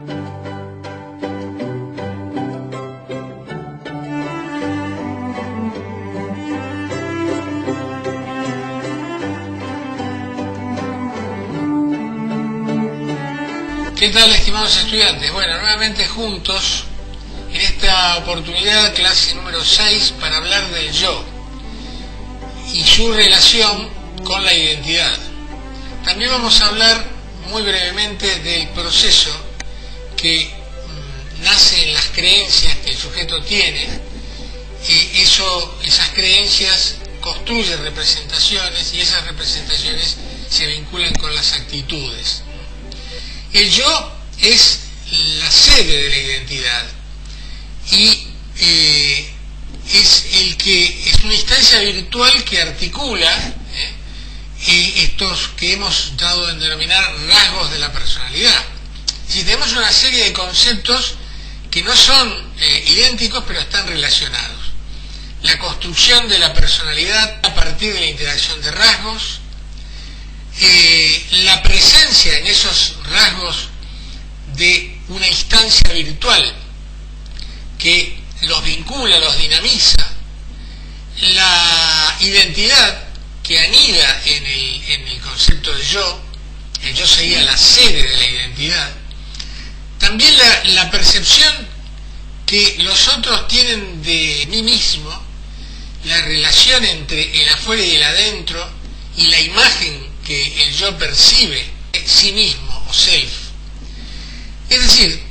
¿Qué tal, estimados estudiantes? Bueno, nuevamente juntos en esta oportunidad, clase número 6, para hablar del yo y su relación con la identidad. También vamos a hablar muy brevemente del proceso que nace en las creencias que el sujeto tiene, y esas creencias construyen representaciones y esas representaciones se vinculan con las actitudes. El yo es la sede de la identidad y es una instancia virtual que articula estos que hemos dado en denominar rasgos de la personalidad. Si tenemos una serie de conceptos que no son idénticos pero están relacionados. La construcción de la personalidad a partir de la interacción de rasgos, la presencia en esos rasgos de una instancia virtual que los vincula, los dinamiza, la identidad que anida en el concepto de yo, el yo sería la sede de la identidad, también la percepción que los otros tienen de mí mismo, la relación entre el afuera y el adentro y la imagen que el yo percibe de sí mismo o self. Es decir,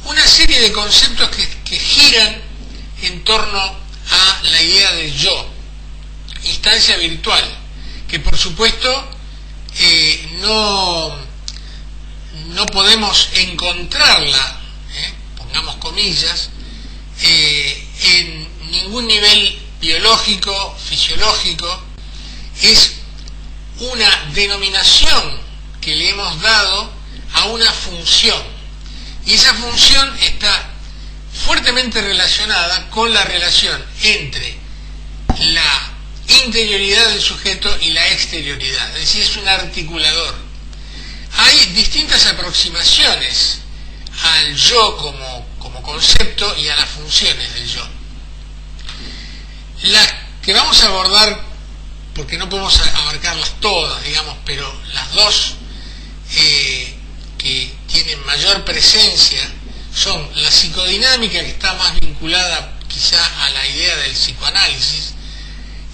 una serie de conceptos que giran en torno a la idea del yo, instancia virtual, que por supuesto no podemos encontrarla, pongamos comillas, en ningún nivel biológico, fisiológico. Es una denominación que le hemos dado a una función, y esa función está fuertemente relacionada con la relación entre la interioridad del sujeto y la exterioridad, es decir, es un articulador. Hay distintas aproximaciones al yo como concepto y a las funciones del yo. Las que vamos a abordar, porque no podemos abarcarlas todas, digamos, pero las dos que tienen mayor presencia son la psicodinámica, que está más vinculada quizá a la idea del psicoanálisis,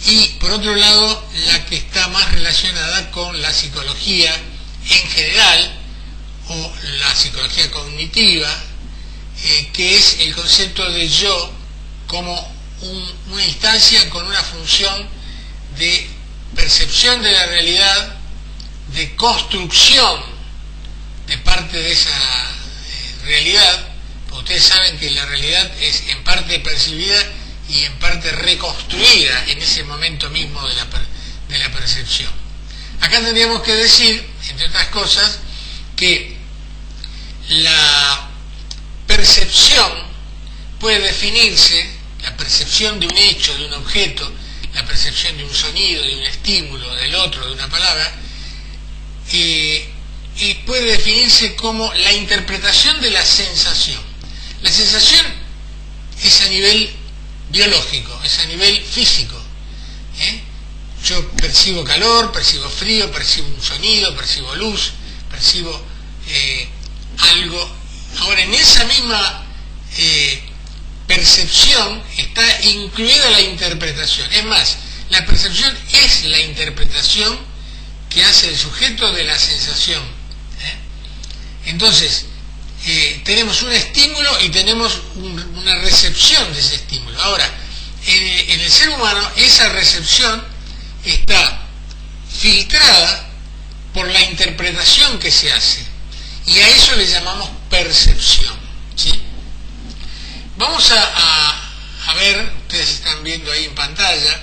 y por otro lado la que está más relacionada con la psicología en general, o la psicología cognitiva, que es el concepto de yo como una instancia con una función de percepción de la realidad, de construcción de parte de esa realidad, porque ustedes saben que la realidad es en parte percibida y en parte reconstruida en ese momento mismo de la percepción. Acá tendríamos que decir, entre otras cosas, que la percepción puede definirse, la percepción de un hecho, de un objeto, la percepción de un sonido, de un estímulo, del otro, de una palabra, y puede definirse como la interpretación de la sensación. La sensación es a nivel biológico, es a nivel físico. Yo percibo calor, percibo frío, percibo un sonido, percibo luz, percibo algo. Ahora, en esa misma percepción está incluida la interpretación. Es más, la percepción es la interpretación que hace el sujeto de la sensación. Entonces, tenemos un estímulo y tenemos una recepción de ese estímulo. Ahora, en el ser humano esa recepción está filtrada por la interpretación que se hace, y a eso le llamamos percepción, ¿sí? Vamos a ver, ustedes están viendo ahí en pantalla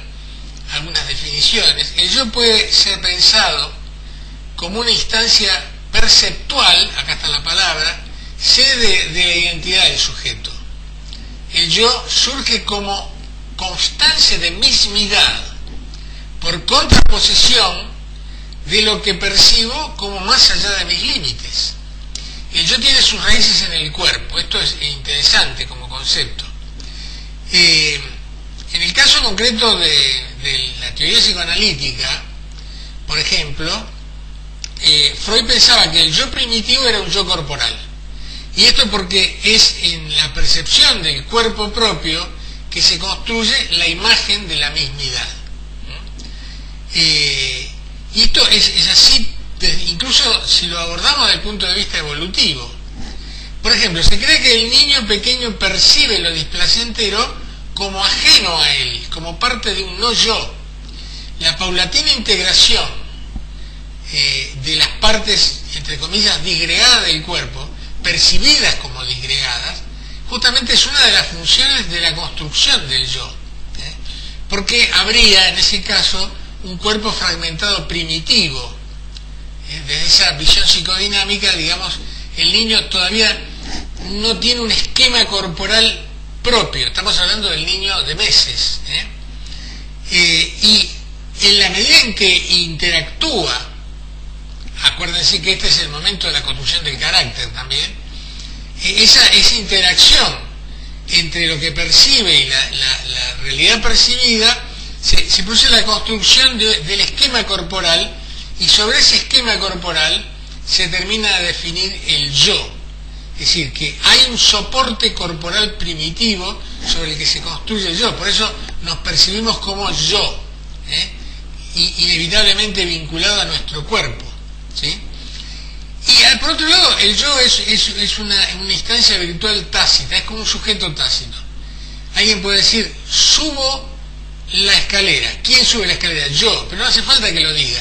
algunas definiciones. El yo puede ser pensado como una instancia perceptual, acá está la palabra, sede de la identidad del sujeto. El yo surge como constancia de mismidad, por contraposición de lo que percibo como más allá de mis límites. el yo tiene sus raíces en el cuerpo. Esto es interesante como concepto. En el caso concreto de la teoría psicoanalítica, por ejemplo, Freud pensaba que el yo primitivo era un yo corporal. Y esto porque es en la percepción del cuerpo propio que se construye la imagen de la mismidad. Y esto es así, incluso si lo abordamos desde el punto de vista evolutivo. Por ejemplo, se cree que el niño pequeño percibe lo displacentero como ajeno a él, como parte de un no yo. La paulatina integración de las partes, entre comillas, disgregadas del cuerpo, percibidas como disgregadas, justamente es una de las funciones de la construcción del yo. Porque habría, en ese caso, un cuerpo fragmentado primitivo. Desde esa visión psicodinámica, digamos, el niño todavía no tiene un esquema corporal propio. Estamos hablando del niño de meses. Y en la medida en que interactúa, acuérdense que este es el momento de la construcción del carácter también, esa interacción entre lo que percibe y la realidad percibida, se produce la construcción del esquema corporal, y sobre ese esquema corporal se termina de definir el yo. Es decir, que hay un soporte corporal primitivo sobre el que se construye el yo. Por eso nos percibimos como yo, inevitablemente vinculado a nuestro cuerpo, ¿sí? Y por otro lado, el yo es una instancia virtual tácita, es como un sujeto tácito. Alguien puede decir, subo la escalera. ¿Quién sube la escalera? Yo, pero no hace falta que lo diga.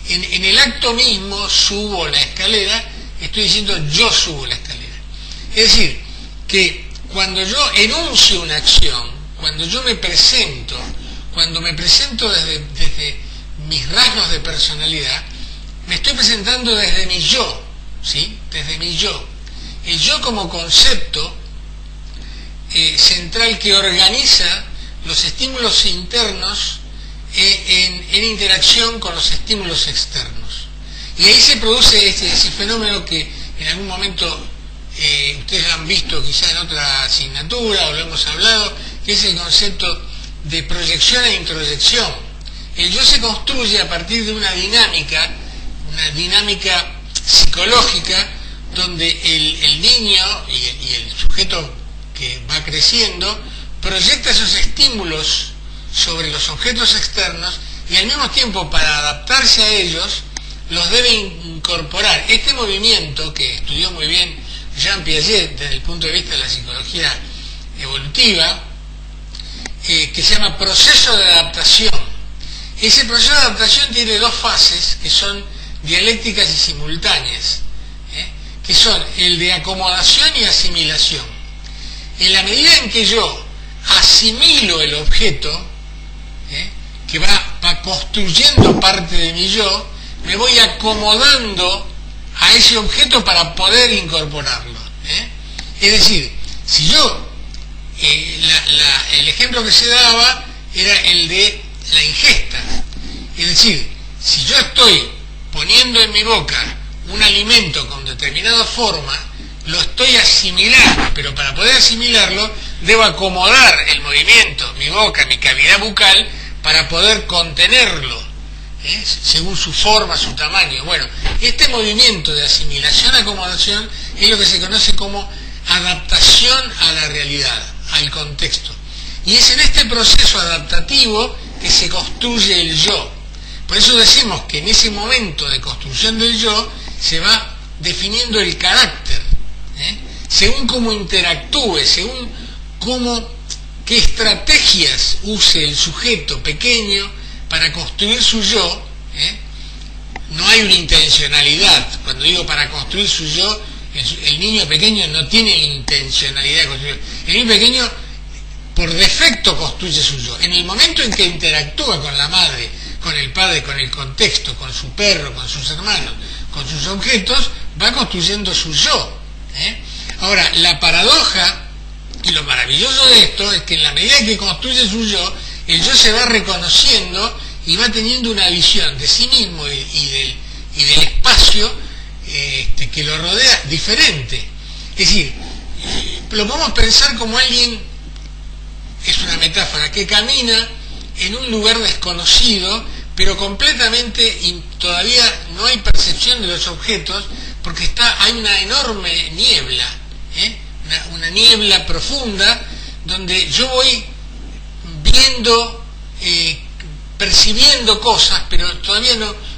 En el acto mismo, subo la escalera, estoy diciendo yo subo la escalera. Es decir, que cuando yo enuncio una acción, cuando yo me presento, desde mis rasgos de personalidad, me estoy presentando desde mi yo, ¿sí? Desde mi yo. El yo como concepto central que organiza los estímulos internos en interacción con los estímulos externos. Y ahí se produce ese fenómeno que en algún momento ustedes lo han visto quizá en otra asignatura o lo hemos hablado, que es el concepto de proyección e introyección. El yo se construye a partir de una dinámica psicológica, donde el niño y el sujeto que va creciendo proyecta esos estímulos sobre los objetos externos, y al mismo tiempo, para adaptarse a ellos, los debe incorporar. Este movimiento que estudió muy bien Jean Piaget desde el punto de vista de la psicología evolutiva, que se llama proceso de adaptación. Ese proceso de adaptación tiene dos fases que son dialécticas y simultáneas, que son el de acomodación y asimilación. En la medida en que yo asimilo el objeto, que va construyendo parte de mi yo, me voy acomodando a ese objeto para poder incorporarlo. Es decir, si yo, el ejemplo que se daba era el de la ingesta. Es decir, si yo estoy poniendo en mi boca un alimento con determinada forma, lo estoy asimilando, pero para poder asimilarlo debo acomodar el movimiento, mi boca, mi cavidad bucal, para poder contenerlo, según su forma, su tamaño. Bueno, este movimiento de asimilación-acomodación es lo que se conoce como adaptación a la realidad, al contexto. Y es en este proceso adaptativo que se construye el yo. Por eso decimos que en ese momento de construcción del yo se va definiendo el carácter, según cómo interactúe, según qué estrategias use el sujeto pequeño para construir su yo. No hay una intencionalidad. Cuando digo para construir su yo, el niño pequeño no tiene intencionalidad de construir. El niño pequeño por defecto construye su yo. En el momento en que interactúa con la madre, con el padre, con el contexto, con su perro, con sus hermanos, con sus objetos, va construyendo su yo. Ahora, la paradoja y lo maravilloso de esto es que en la medida que construye su yo, el yo se va reconociendo y va teniendo una visión de sí mismo y del espacio que lo rodea diferente. Es decir, lo podemos pensar como alguien, es una metáfora, que camina en un lugar desconocido, pero completamente todavía no hay percepción de los objetos, porque hay una enorme niebla, una niebla profunda, donde yo voy viendo, percibiendo cosas, pero todavía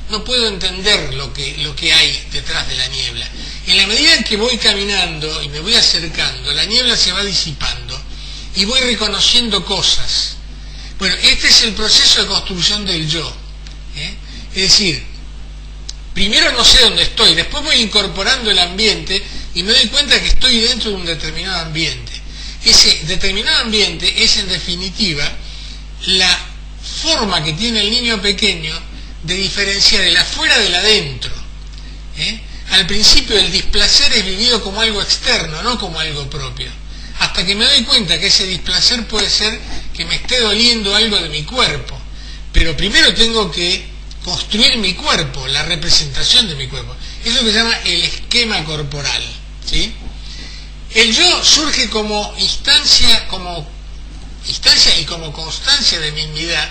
no puedo entender lo que hay detrás de la niebla. En la medida en que voy caminando y me voy acercando, la niebla se va disipando y voy reconociendo cosas. Bueno, este es el proceso de construcción del yo. Es decir, primero no sé dónde estoy, después voy incorporando el ambiente y me doy cuenta que estoy dentro de un determinado ambiente. Ese determinado ambiente es, en definitiva, la forma que tiene el niño pequeño de diferenciar el afuera del adentro. Al principio el displacer es vivido como algo externo, no como algo propio. Hasta que me doy cuenta que ese displacer puede ser que me esté doliendo algo de mi cuerpo. Pero primero tengo que construir mi cuerpo, la representación de mi cuerpo. Es lo que se llama el esquema corporal, ¿sí? El yo surge como instancia y como constancia de mismidad,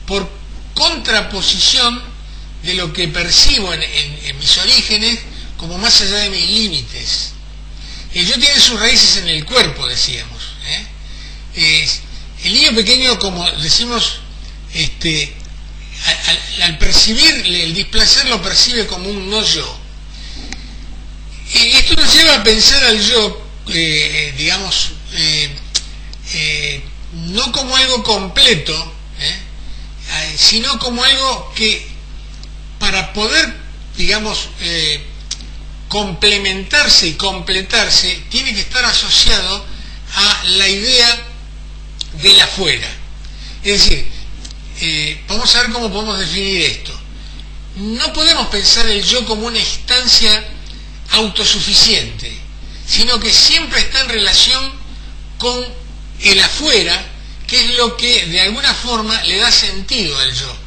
por contraposición de lo que percibo en mis orígenes como más allá de mis límites. El yo tiene sus raíces en el cuerpo, decíamos. El niño pequeño, como decimos, al percibir el displacer lo percibe como un no yo. Esto nos lleva a pensar al yo, no como algo completo, sino como algo que para poder, complementarse y completarse, tiene que estar asociado a la idea del afuera. Es decir, vamos a ver cómo podemos definir esto. No podemos pensar el yo como una instancia autosuficiente, sino que siempre está en relación con el afuera, que es lo que de alguna forma le da sentido al yo.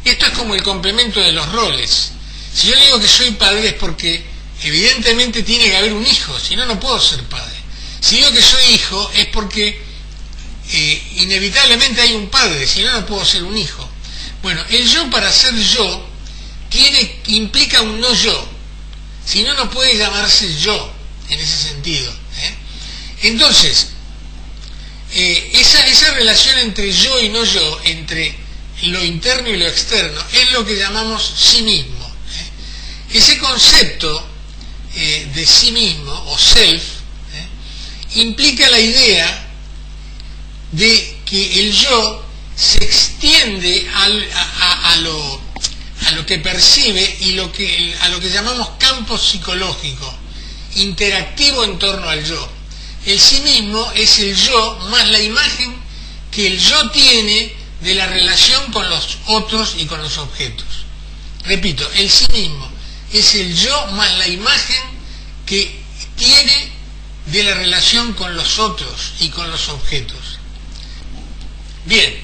Esto es como el complemento de los roles. Si yo le digo que soy padre es porque evidentemente tiene que haber un hijo, si no, no puedo ser padre. Si digo que soy hijo es porque inevitablemente hay un padre, si no, no puedo ser un hijo. Bueno, el yo, para ser yo, implica un no yo, si no, no puede llamarse yo en ese sentido. Entonces, esa relación entre yo y no yo, entre lo interno y lo externo, es lo que llamamos sí mismo. Ese concepto de sí mismo, o self, implica la idea de que el yo se extiende a lo que percibe y a lo que llamamos campo psicológico, interactivo en torno al yo. El sí mismo es el yo más la imagen que el yo tiene de la relación con los otros y con los objetos. Repito, el sí mismo es el yo más la imagen que tiene de la relación con los otros y con los objetos. Bien,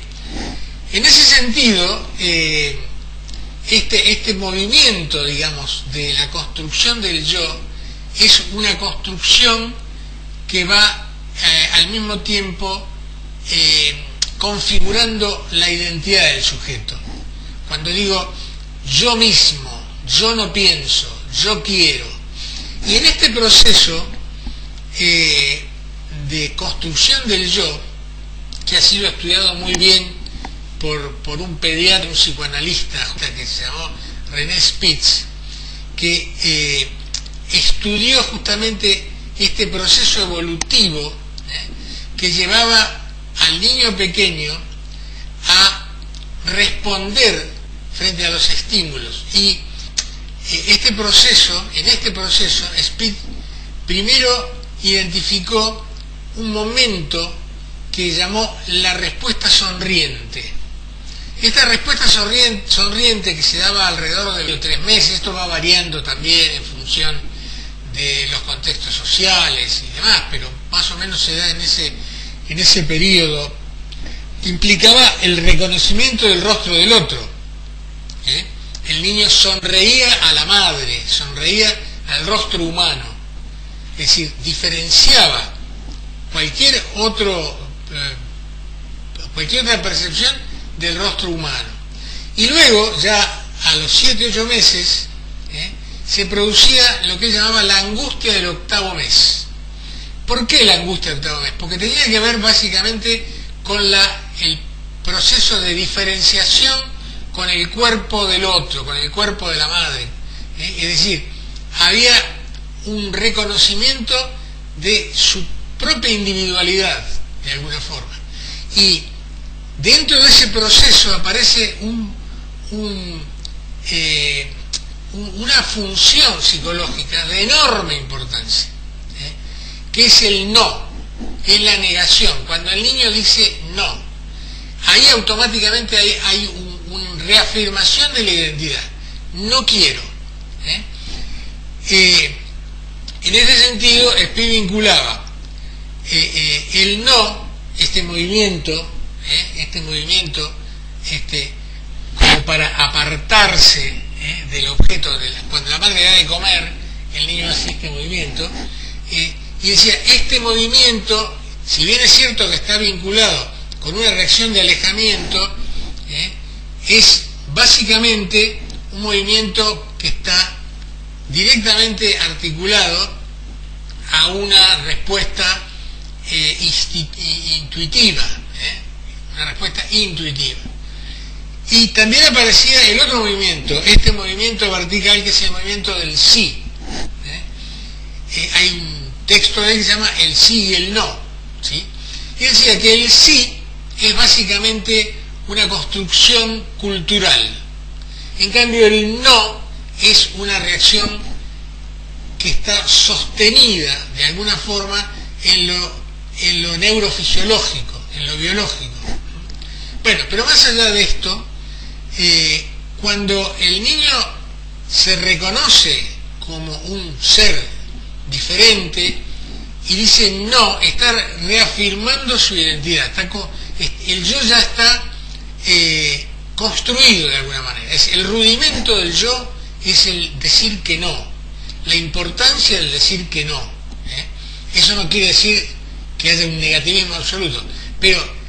en ese sentido, este movimiento, de la construcción del yo, es una construcción que va al mismo tiempo configurando la identidad del sujeto. Cuando digo yo mismo, yo no pienso, yo quiero. Y en este proceso de construcción del yo, que ha sido estudiado muy bien por un pediatra, un psicoanalista que se llamó René Spitz, que estudió justamente este proceso evolutivo que llevaba al niño pequeño a responder frente a los estímulos. Y en este proceso, Spitz primero identificó un momento que llamó la respuesta sonriente. Esta respuesta sonriente que se daba alrededor de los 3 meses, esto va variando también en función de los contextos sociales y demás, pero más o menos se da en ese periodo, implicaba el reconocimiento del rostro del otro. El niño sonreía a la madre, sonreía al rostro humano, es decir, diferenciaba cualquier otra percepción del rostro humano. Y luego, ya a los 7-8 meses, se producía lo que él llamaba la angustia del octavo mes. ¿Por qué la angustia del octavo mes? Porque tenía que ver básicamente con el proceso de diferenciación con el cuerpo del otro, con el cuerpo de la madre. Es decir, había un reconocimiento de su propia individualidad, de alguna forma. Y dentro de ese proceso aparece una función psicológica de enorme importancia, que es el no, es la negación. Cuando el niño dice no, ahí automáticamente hay una reafirmación de la identidad. No quiero. En ese sentido, Spee vinculaba el no, este movimiento como para apartarse del objeto, cuando la madre da de comer, el niño hace este movimiento, y decía, este movimiento, si bien es cierto que está vinculado con una reacción de alejamiento, es básicamente un movimiento que está directamente articulado a una respuesta intuitiva, una respuesta intuitiva. Y también aparecía el otro movimiento, este movimiento vertical, que es el movimiento del sí. Hay un texto de él que se llama El sí y el no, ¿sí? Y decía que el sí es básicamente una construcción cultural. En cambio, el no es una reacción que está sostenida de alguna forma en lo neurofisiológico, en lo biológico. Bueno, pero más allá de esto, cuando el niño se reconoce como un ser diferente y dice no, está reafirmando su identidad, el yo ya está construido de alguna manera. El rudimento del yo es el decir que no, la importancia del decir que no. Eso no quiere decir que haya un negativismo absoluto, pero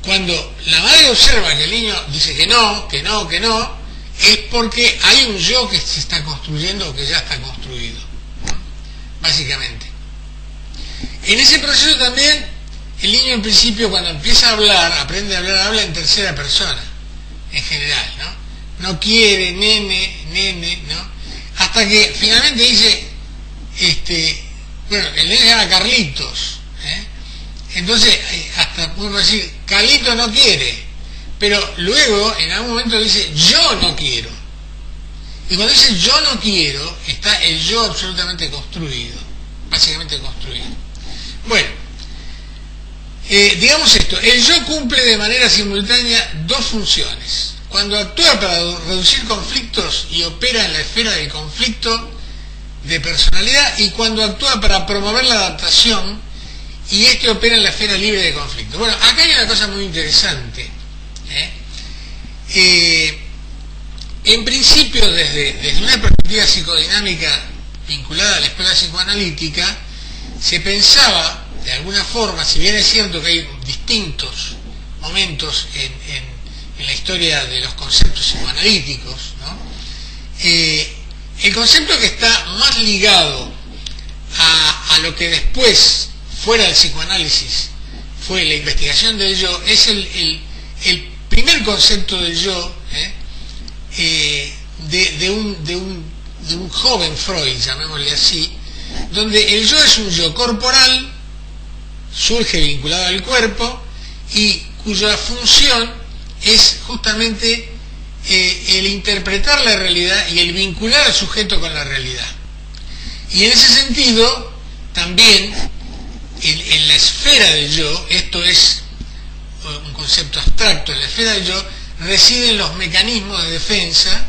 cuando la madre observa que el niño dice que no, es porque hay un yo que se está construyendo o que ya está construido, básicamente. En ese proceso también, el niño en principio, cuando empieza a hablar, aprende a hablar, habla en tercera persona, en general, ¿no? No quiere, nene, ¿no? Hasta que finalmente dice, bueno, el nene se llama Carlitos, entonces hasta podemos decir, Carlitos no quiere, pero luego en algún momento dice, yo no quiero. Y cuando dice yo no quiero, está el yo absolutamente construido, básicamente construido. Bueno, digamos esto, el yo cumple de manera simultánea dos funciones. Cuando actúa para reducir conflictos y opera en la esfera del conflicto de personalidad, y cuando actúa para promover la adaptación y opera en la esfera libre de conflicto. Bueno, acá hay una cosa muy interesante. En principio, desde una perspectiva psicodinámica vinculada a la escuela psicoanalítica, se pensaba, de alguna forma, si bien es cierto que hay distintos momentos en la historia de los conceptos psicoanalíticos, ¿no? El concepto que está más ligado a lo que después, fuera del psicoanálisis, fue la investigación del yo, es el primer concepto del yo, de un joven Freud, llamémosle así, donde el yo es un yo corporal, surge vinculado al cuerpo, y cuya función es justamente el interpretar la realidad y el vincular al sujeto con la realidad. Y en ese sentido, también, en la esfera del yo, esto es un concepto abstracto, en la esfera del yo residen los mecanismos de defensa,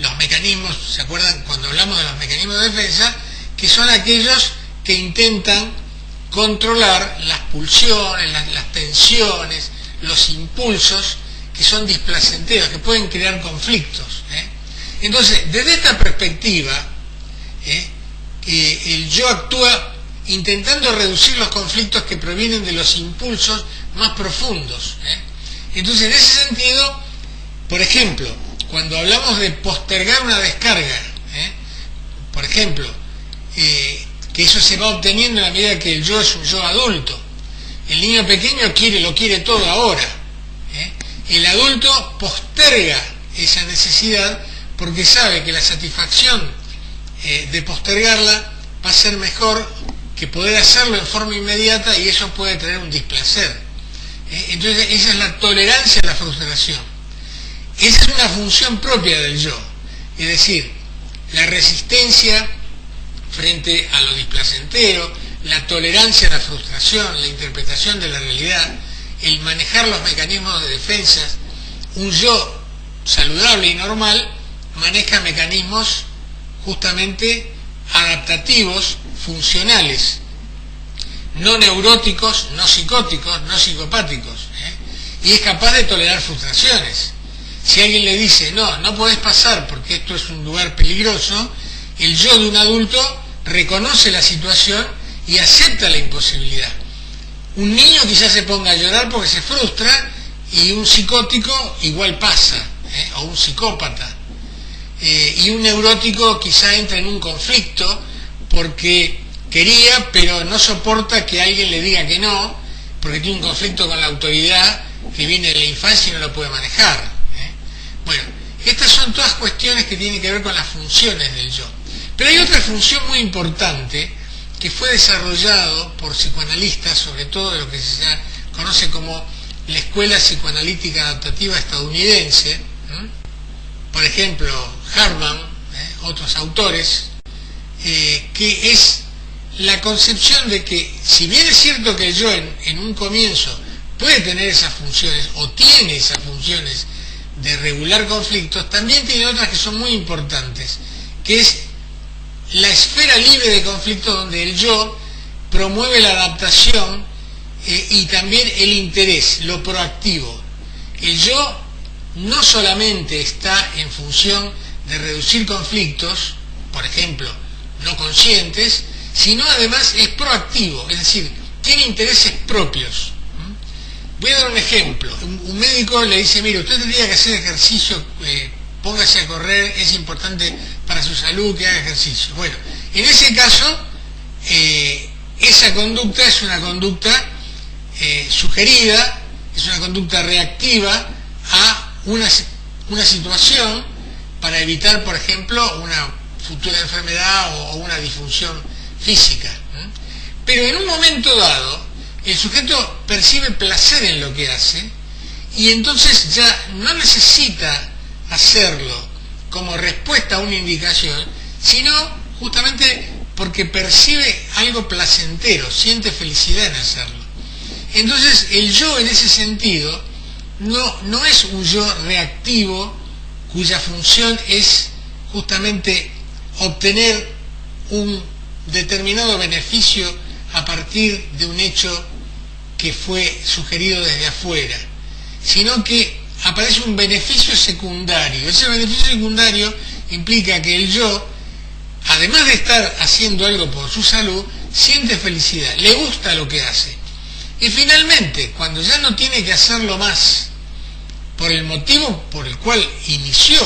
los mecanismos, ¿se acuerdan cuando hablamos de los mecanismos de defensa? Que son aquellos que intentan controlar las pulsiones, las tensiones, los impulsos que son displacenteros, que pueden crear conflictos. Entonces, desde esta perspectiva, el yo actúa intentando reducir los conflictos que provienen de los impulsos más profundos. Entonces, en ese sentido, por ejemplo, cuando hablamos de postergar una descarga, por ejemplo, que eso se va obteniendo en la medida que el yo es un yo adulto. El niño pequeño lo quiere todo ahora. El adulto posterga esa necesidad porque sabe que la satisfacción de postergarla va a ser mejor que poder hacerlo en forma inmediata, y eso puede traer un displacer. Entonces esa es la tolerancia a la frustración. Esa es una función propia del yo, es decir, la resistencia frente a lo displacentero, la tolerancia a la frustración, la interpretación de la realidad, el manejar los mecanismos de defensa. Un yo saludable y normal maneja mecanismos justamente adaptativos, funcionales, no neuróticos, no psicóticos, no psicopáticos, y es capaz de tolerar frustraciones. Si alguien le dice, no podés pasar porque esto es un lugar peligroso, el yo de un adulto reconoce la situación y acepta la imposibilidad. Un niño quizás se ponga a llorar porque se frustra, y un psicótico igual pasa, o un psicópata. Y un neurótico quizá entra en un conflicto porque quería, pero no soporta que alguien le diga que no, porque tiene un conflicto con la autoridad que viene de la infancia y no lo puede manejar. Bueno, estas son todas cuestiones que tienen que ver con las funciones del yo. Pero hay otra función muy importante que fue desarrollado por psicoanalistas, sobre todo de lo que se conoce como la escuela psicoanalítica adaptativa estadounidense, por ejemplo, Hartman, otros autores, que es la concepción de que, si bien es cierto que el yo en un comienzo puede tener esas funciones, o tiene esas funciones de regular conflictos, también tiene otras que son muy importantes, que es la esfera libre de conflicto, donde el yo promueve la adaptación y también el interés, lo proactivo. El yo no solamente está en función de reducir conflictos, por ejemplo, no conscientes, sino además es proactivo, es decir, tiene intereses propios. Voy a dar un ejemplo. Un médico le dice, mire, usted tendría que hacer ejercicio, póngase a correr, es importante para su salud que haga ejercicio. Bueno, en ese caso, esa conducta es una conducta sugerida, es una conducta reactiva a una situación para evitar, por ejemplo, una futura enfermedad o una disfunción física. Pero en un momento dado, el sujeto percibe placer en lo que hace, y entonces ya no necesita hacerlo como respuesta a una indicación, sino justamente porque percibe algo placentero, siente felicidad en hacerlo. Entonces el yo, en ese sentido, no es un yo reactivo cuya función es justamente obtener un determinado beneficio a partir de un hecho que fue sugerido desde afuera, sino que aparece un beneficio secundario. Ese beneficio secundario implica que el yo, además de estar haciendo algo por su salud, siente felicidad, le gusta lo que hace. Y finalmente, cuando ya no tiene que hacerlo más por el motivo por el cual inició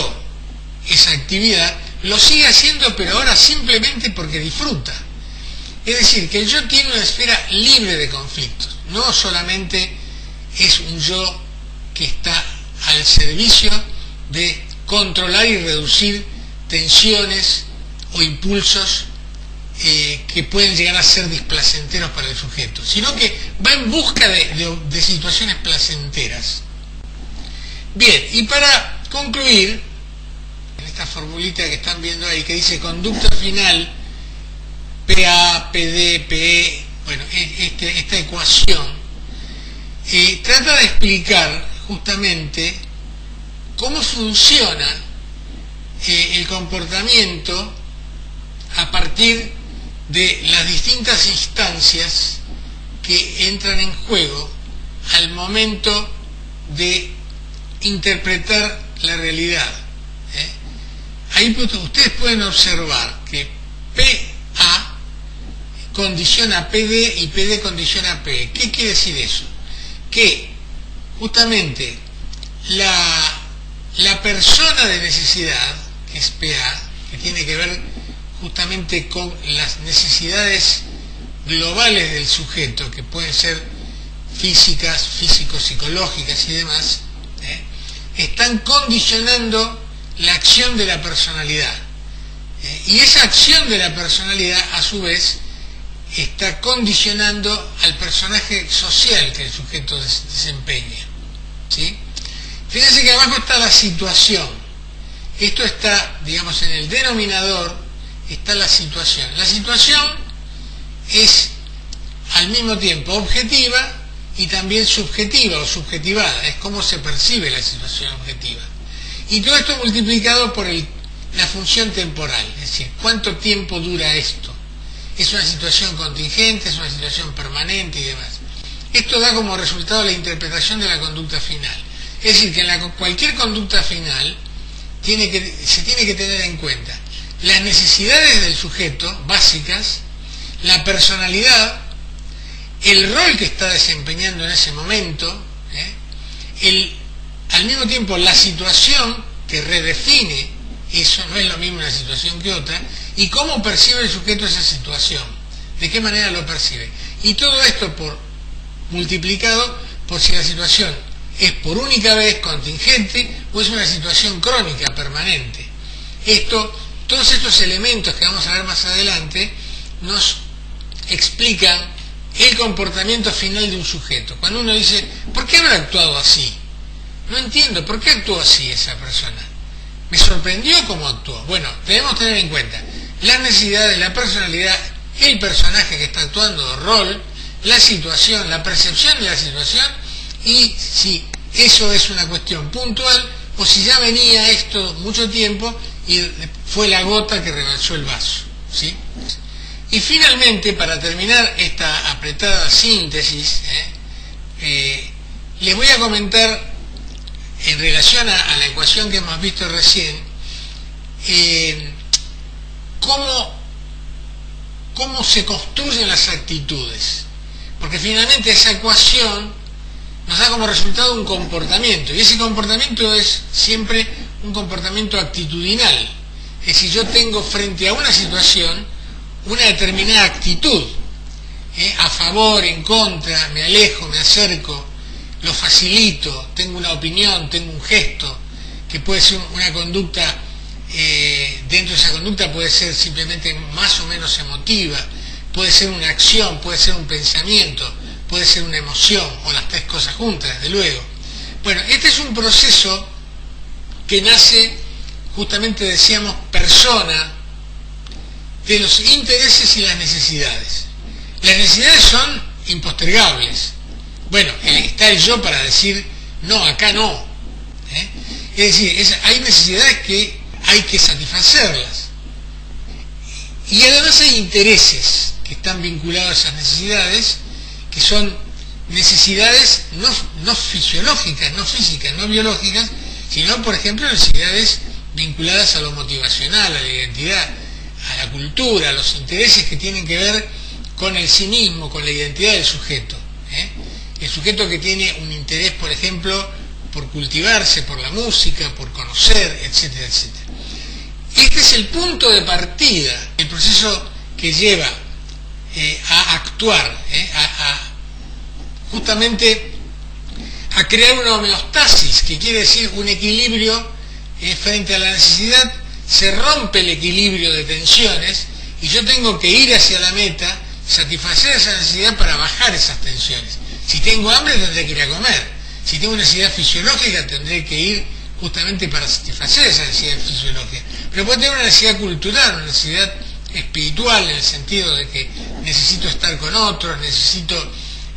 esa actividad, lo sigue haciendo, pero ahora simplemente porque disfruta. Es decir, que el yo tiene una esfera libre de conflictos, no solamente es un yo que está al servicio de controlar y reducir tensiones o impulsos que pueden llegar a ser displacenteros para el sujeto, sino que va en busca de situaciones placenteras. Bien, y para concluir, en esta formulita que están viendo ahí, que dice conducta final, PA, PD, PE, bueno, esta ecuación trata de explicar justamente cómo funciona el comportamiento a partir de las distintas instancias que entran en juego al momento de interpretar la realidad. ahí ustedes pueden observar que PA condiciona a PD y PD condiciona a PE. ¿Qué quiere decir eso? Que justamente la persona de necesidad, que es PA, que tiene que ver justamente con las necesidades globales del sujeto, que pueden ser físicas, físico-psicológicas y demás, están condicionando la acción de la personalidad. Y esa acción de la personalidad, a su vez, está condicionando al personaje social que el sujeto desempeña. ¿Sí? Fíjense que abajo está la situación. Esto está, digamos, en el denominador está la situación. La situación es al mismo tiempo objetiva y también subjetiva o subjetivada. Es cómo se percibe la situación objetiva. Y todo esto multiplicado por la función temporal. Es decir, ¿cuánto tiempo dura esto? ¿Es una situación contingente? ¿Es una situación permanente? Y demás. Esto da como resultado la interpretación de la conducta final. Es decir, que en cualquier conducta final se tiene que tener en cuenta las necesidades del sujeto básicas, la personalidad, el rol que está desempeñando en ese momento, al mismo tiempo la situación que redefine eso, no es lo mismo una situación que otra, y cómo percibe el sujeto esa situación, de qué manera lo percibe. Y todo esto multiplicado por si la situación es por única vez contingente o es una situación crónica, permanente. Todos estos elementos que vamos a ver más adelante nos explican el comportamiento final de un sujeto. Cuando uno dice, ¿por qué habrá actuado así? No entiendo, ¿por qué actuó así esa persona? Me sorprendió cómo actuó. Bueno, debemos tener en cuenta las necesidades, la personalidad, el personaje que está actuando, rol, la situación, la percepción de la situación, y si eso es una cuestión puntual o si ya venía esto mucho tiempo y fue la gota que rebalsó el vaso, ¿sí? Y finalmente, para terminar esta apretada síntesis, les voy a comentar en relación a la ecuación que hemos visto recién, cómo se construyen las actitudes, porque finalmente esa ecuación nos da como resultado un comportamiento, y ese comportamiento es siempre un comportamiento actitudinal. Es decir, yo tengo frente a una situación una determinada actitud, a favor, en contra, me alejo, me acerco, lo facilito, tengo una opinión, tengo un gesto, que puede ser una conducta, dentro de esa conducta puede ser simplemente más o menos emotiva, puede ser una acción, puede ser un pensamiento, puede ser una emoción, o las tres cosas juntas, desde luego. Bueno, este es un proceso que nace, justamente decíamos, persona de los intereses y las necesidades. Las necesidades son impostergables. Bueno, está el yo para decir, no, acá no. Es decir, hay necesidades que hay que satisfacerlas. Y además hay intereses que están vinculados a esas necesidades, que son necesidades no fisiológicas, no físicas, no biológicas, sino, por ejemplo, necesidades vinculadas a lo motivacional, a la identidad, a la cultura, a los intereses que tienen que ver con el sí mismo, con la identidad del sujeto. El sujeto que tiene un interés, por ejemplo, por cultivarse, por la música, por conocer, etcétera, etcétera. Este es el punto de partida, el proceso que lleva a actuar, justamente a crear una homeostasis, que quiere decir un equilibrio frente a la necesidad. Se rompe el equilibrio de tensiones y yo tengo que ir hacia la meta, satisfacer esa necesidad para bajar esas tensiones. Si tengo hambre tendré que ir a comer, si tengo una necesidad fisiológica tendré que ir justamente para satisfacer esa necesidad fisiológica. Pero puedo tener una necesidad cultural, una necesidad espiritual, en el sentido de que necesito estar con otros, necesito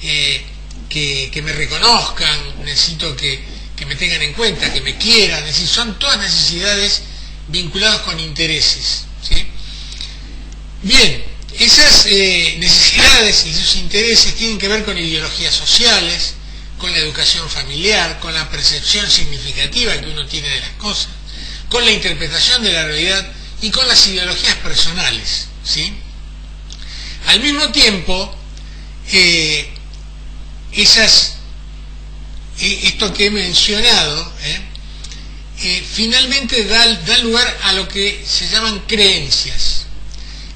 que me reconozcan, necesito que me tengan en cuenta, que me quieran. Es decir, son todas necesidades vinculadas con intereses, ¿sí? Bien, esas necesidades y esos intereses tienen que ver con ideologías sociales, con la educación familiar, con la percepción significativa que uno tiene de las cosas. con la interpretación de la realidad y con las ideologías personales, ¿sí? Al mismo tiempo, esto que he mencionado, finalmente da lugar a lo que se llaman creencias.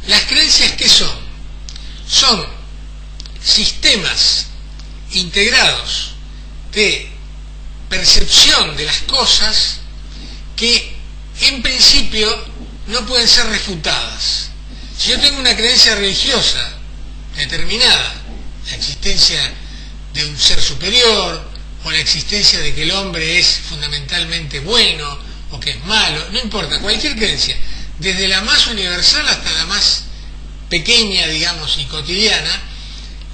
¿Las creencias qué son? Son sistemas integrados de percepción de las cosas que en principio no pueden ser refutadas. Si yo tengo una creencia religiosa determinada, la existencia de un ser superior, o la existencia de que el hombre es fundamentalmente bueno o que es malo, no importa, cualquier creencia, desde la más universal hasta la más pequeña, digamos, y cotidiana,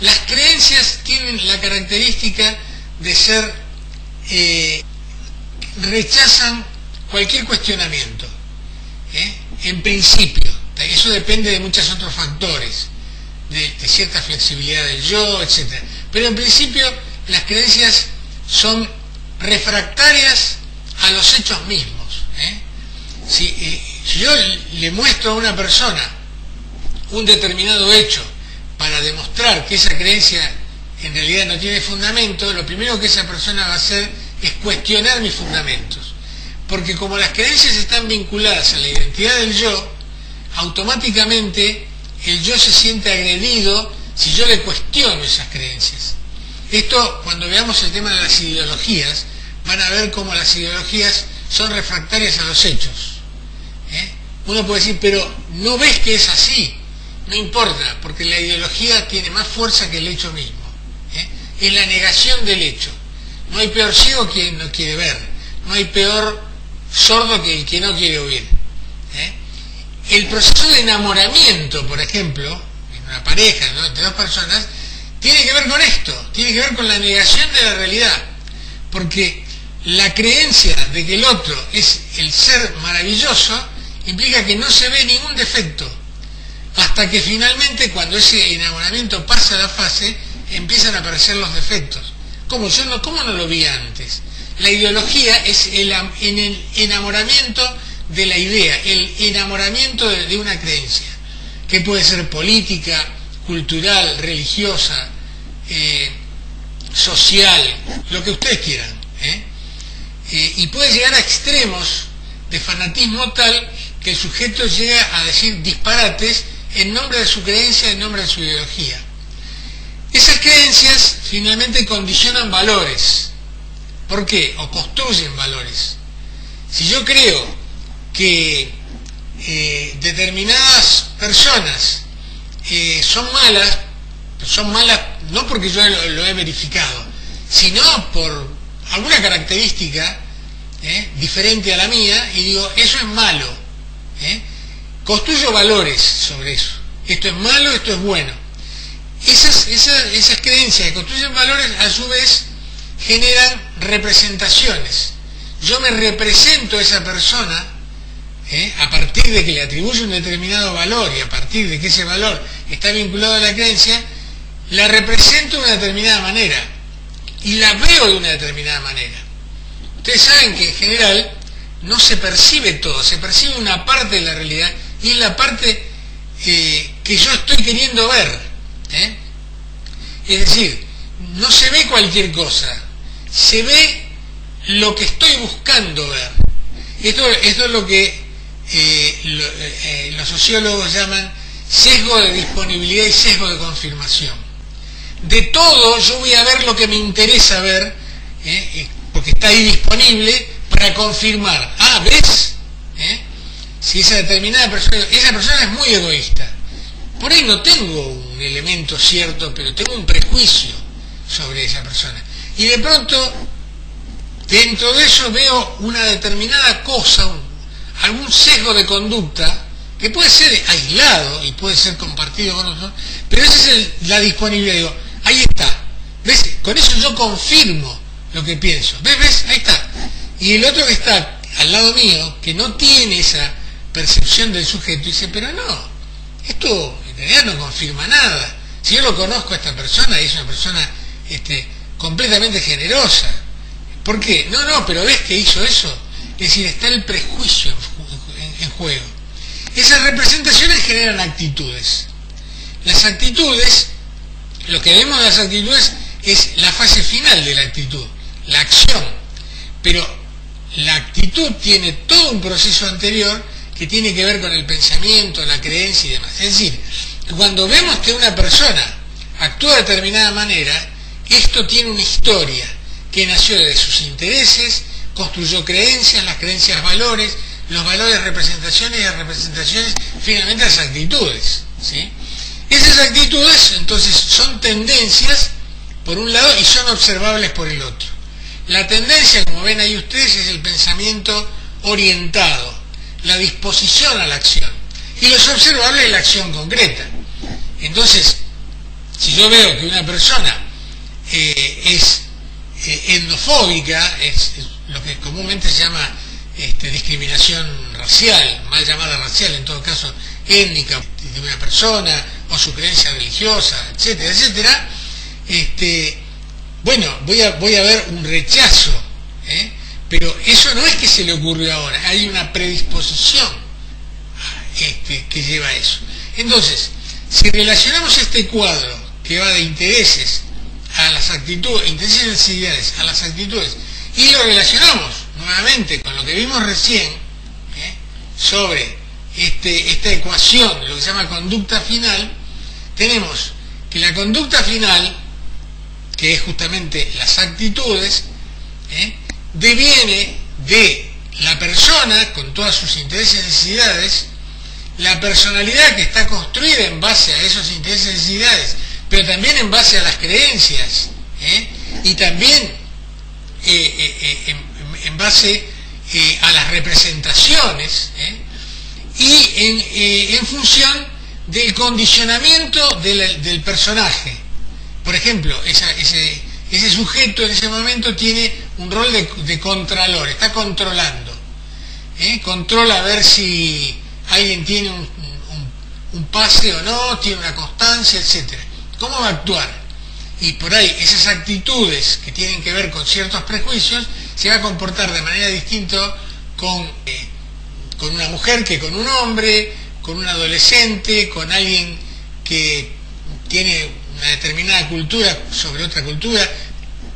las creencias tienen la característica de ser, rechazan cualquier cuestionamiento, en principio. Eso depende de muchos otros factores, de cierta flexibilidad del yo, etc. Pero en principio las creencias son refractarias a los hechos mismos. Si yo le muestro a una persona un determinado hecho para demostrar que esa creencia en realidad no tiene fundamento, lo primero que esa persona va a hacer es cuestionar mis fundamentos. Porque como las creencias están vinculadas a la identidad del yo, automáticamente el yo se siente agredido si yo le cuestiono esas creencias. Esto, cuando veamos el tema de las ideologías, van a ver cómo las ideologías son refractarias a los hechos. Uno puede decir, pero ¿no ves que es así? No importa, porque la ideología tiene más fuerza que el hecho mismo. Es la negación del hecho. No hay peor ciego que no quiere ver. No hay peor sordo que el que no quiere oír. El proceso de enamoramiento, por ejemplo, en una pareja, ¿no?, entre dos personas, tiene que ver con esto, tiene que ver con la negación de la realidad, porque la creencia de que el otro es el ser maravilloso implica que no se ve ningún defecto, hasta que finalmente, cuando ese enamoramiento pasa la fase, empiezan a aparecer los defectos. ¿Cómo no lo vi antes? La ideología es el enamoramiento de la idea, el enamoramiento de una creencia, que puede ser política, cultural, religiosa, social, lo que ustedes quieran, y puede llegar a extremos de fanatismo tal que el sujeto llega a decir disparates en nombre de su creencia, en nombre de su ideología. Esas creencias finalmente condicionan valores. ¿Por qué? O construyen valores. Si yo creo que determinadas personas son malas no porque yo lo he verificado, sino por alguna característica diferente a la mía, y digo, eso es malo. Construyo valores sobre eso. Esto es malo, esto es bueno. Esas creencias que construyen valores, a su vez, generan representaciones. Yo me represento a esa persona, a partir de que le atribuyo un determinado valor, y a partir de que ese valor está vinculado a la creencia, la represento de una determinada manera y la veo de una determinada manera. Ustedes saben que en general no se percibe todo, se percibe una parte de la realidad, y es la parte que yo estoy queriendo ver. Es decir, no se ve cualquier cosa, se ve lo que estoy buscando ver. Esto es lo que los sociólogos llaman sesgo de disponibilidad y sesgo de confirmación. De todo yo voy a ver lo que me interesa ver, porque está ahí disponible para confirmar. Ah, ¿ves? Si esa determinada persona, esa persona es muy egoísta. Por ahí no tengo un elemento cierto, pero tengo un prejuicio sobre esa persona. Y de pronto, dentro de eso veo una determinada cosa, algún sesgo de conducta, que puede ser aislado y puede ser compartido con nosotros, pero esa es la disponibilidad. Digo, ahí está. ¿Ves? Con eso yo confirmo lo que pienso. ¿Ves? Ahí está. Y el otro que está al lado mío, que no tiene esa percepción del sujeto, dice, pero no, esto en realidad no confirma nada. Si yo lo conozco a esta persona, y es una persona completamente generosa. ¿Por qué? No, pero ¿ves que hizo eso? Es decir, está el prejuicio en juego. Esas representaciones generan actitudes. Las actitudes, lo que vemos de las actitudes es la fase final de la actitud, la acción. Pero la actitud tiene todo un proceso anterior que tiene que ver con el pensamiento, la creencia y demás. Es decir, cuando vemos que una persona actúa de determinada manera, esto tiene una historia que nació de sus intereses, construyó creencias, las creencias valores, los valores representaciones y las representaciones finalmente las actitudes, ¿sí? Esas actitudes entonces son tendencias por un lado y son observables por el otro. La tendencia, como ven ahí ustedes, es el pensamiento orientado, la disposición a la acción, y los observables es la acción concreta. Entonces, si yo veo que una persona es etnofóbica, es lo que comúnmente se llama discriminación racial, mal llamada racial, en todo caso étnica de una persona, o su creencia religiosa, etcétera, etcétera, bueno, voy a ver un rechazo, pero eso no es que se le ocurrió ahora, hay una predisposición que lleva a eso. Entonces, si relacionamos este cuadro que va de intereses a las actitudes, intereses ideales a las actitudes, y lo relacionamos nuevamente con lo que vimos recién, sobre esta ecuación, lo que se llama conducta final, tenemos que la conducta final, que es justamente las actitudes, deviene de la persona con todas sus intereses y necesidades, la personalidad que está construida en base a esos intereses y necesidades, pero también en base a las creencias, y también en base a las representaciones, y en función del condicionamiento del personaje. Por ejemplo, ese sujeto en ese momento tiene un rol de contralor, está controlando, controla a ver si alguien tiene un pase o no, tiene una constancia, etcétera. ¿Cómo va a actuar? Y por ahí esas actitudes que tienen que ver con ciertos prejuicios se va a comportar de manera distinta con una mujer que con un hombre, con un adolescente, con alguien que tiene una determinada cultura sobre otra cultura,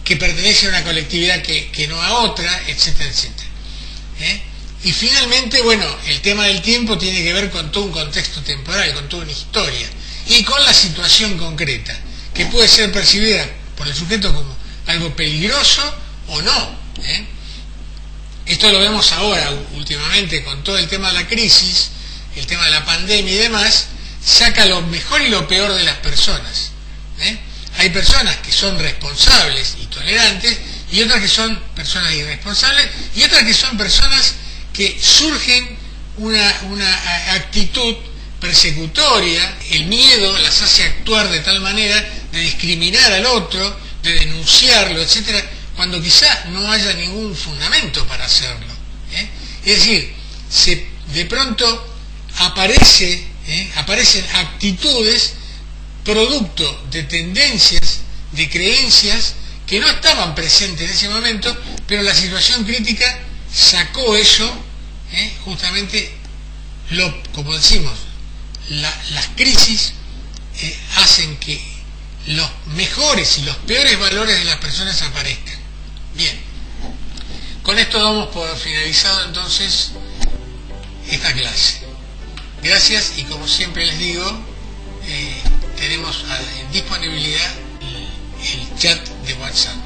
que pertenece a una colectividad que no a otra, etcétera, etcétera. Y finalmente, bueno, el tema del tiempo tiene que ver con todo un contexto temporal, con toda una historia, y con la situación concreta, que puede ser percibida por el sujeto como algo peligroso o no. Esto lo vemos ahora, últimamente, con todo el tema de la crisis, el tema de la pandemia y demás, saca lo mejor y lo peor de las personas. Hay personas que son responsables y tolerantes, y otras que son personas irresponsables, y otras que son personas que surgen una actitud persecutoria, el miedo las hace actuar de tal manera de discriminar al otro, de denunciarlo, etcétera, cuando quizá no haya ningún fundamento para hacerlo. Es decir, de pronto aparecen actitudes producto de tendencias, de creencias que no estaban presentes en ese momento, pero la situación crítica sacó eso, justamente, como decimos, las crisis hacen que los mejores y los peores valores de las personas aparezcan. Bien, con esto damos por finalizado entonces esta clase. Gracias, y como siempre les digo, tenemos en disponibilidad el chat de WhatsApp.